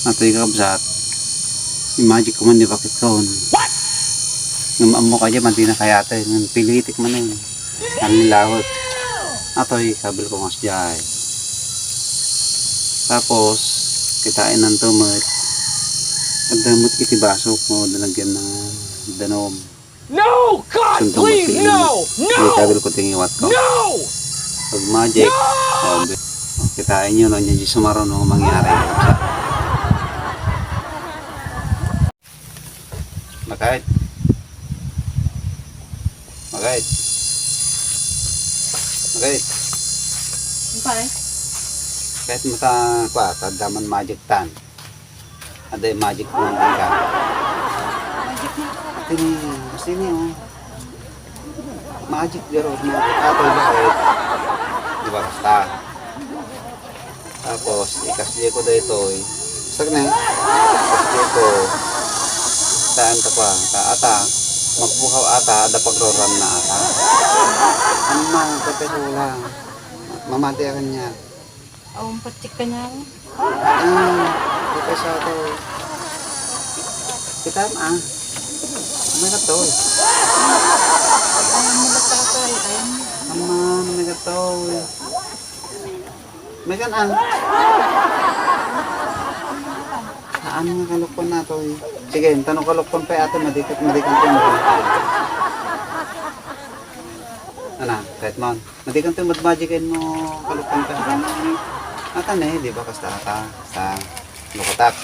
Ato yung kabsat. Yung magic ko man di bakit kaon. What? Namaam mo kaya man di na kayate. Pilitik man yun. Ang nilahot. Ato yung kabil ko mas jay. Tapos, kitain ng tumot. Ang damot kitibasok mo. Dalagyan ng danom. No! God, please, no! No! Yung kabil ko tingiwat ko. No! Pag magic. No! Kitain nyo no. Yung sumaron no. Mangyari. Magkait. Magkait. Magkait. Okay. Kahit mata kwa, tadaman magic tan. Ada magic mo ka. Magic na. Ate ni, kasi ni oh. Magic garo na ato bakit. Di ba basta. Tapos ikasli ko dito eh. Sag na. Ikasli ko. Taan ta pa, ta ata. Magbukaw ata, ada pagroram na ata. Ano man, kapeso lang. Mamati ka niya. Awang patik ka niya. Kapeso to. Kita may katol. Ayaw mo nagkakal. Ayaw mo. Aman, may katol. May kanan. Saan nga kalukon na to eh. Sige, tanong kalukon pa ate, madikat tayo. Ano, kahit mo. Madikat tayo magmagikin mo kalukon pa. Ata na eh, di ba? Kasta ata. Sa lukatak.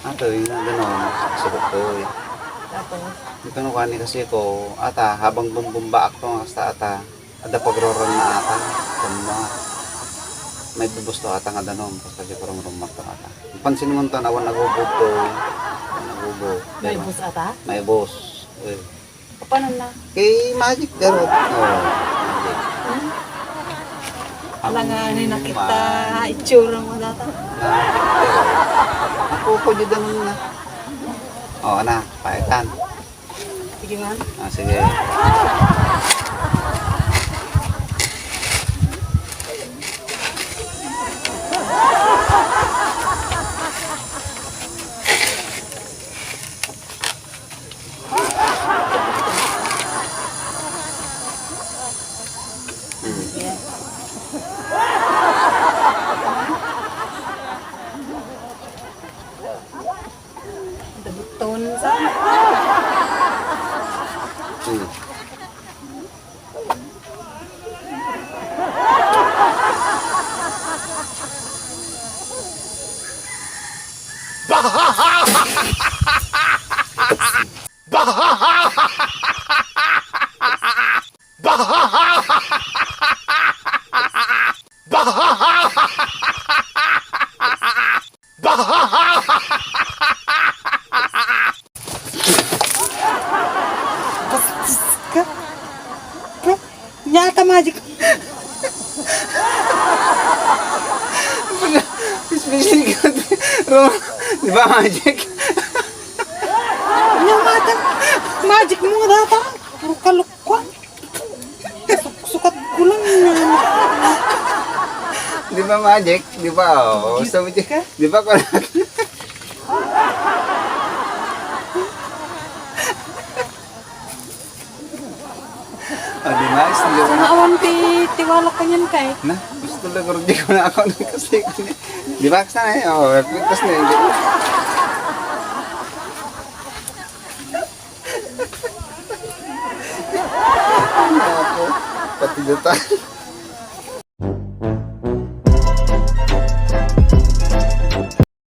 Ato yung gano'n, sabot ko eh. Tapos. Ito nung kani kasi ko, ata, habang bumbumba ako kasta ata, ada pagroron na ata. Kumba. May bubos to ata nga danom, kasi parang rumak to ata. Pansin mo ito, nawan nagubog to. Nagubog. May bus ata? May bus. Eh. Paano na? Kay Magic Garot. Oh, Magic. Wala nga nakita. Itsura mo data. Ako ko di danon na. Oh, na, paitan. Sige man. Sige. Dabuton sa. Nyata magic. Especially God. Di ba Magic? Nyata magic mo data. Puro kalukwan. Sukat ko lang. Di ba Magic? Di ba? Oh, sabi ka? Di ba ko di ba? Sana awan tiwala ka niyan kay. Na, gusto lang ko di ko na ako nagkasik. Di ba sana eh? Oh, tapos na hindi. Ano ako? Pati dito.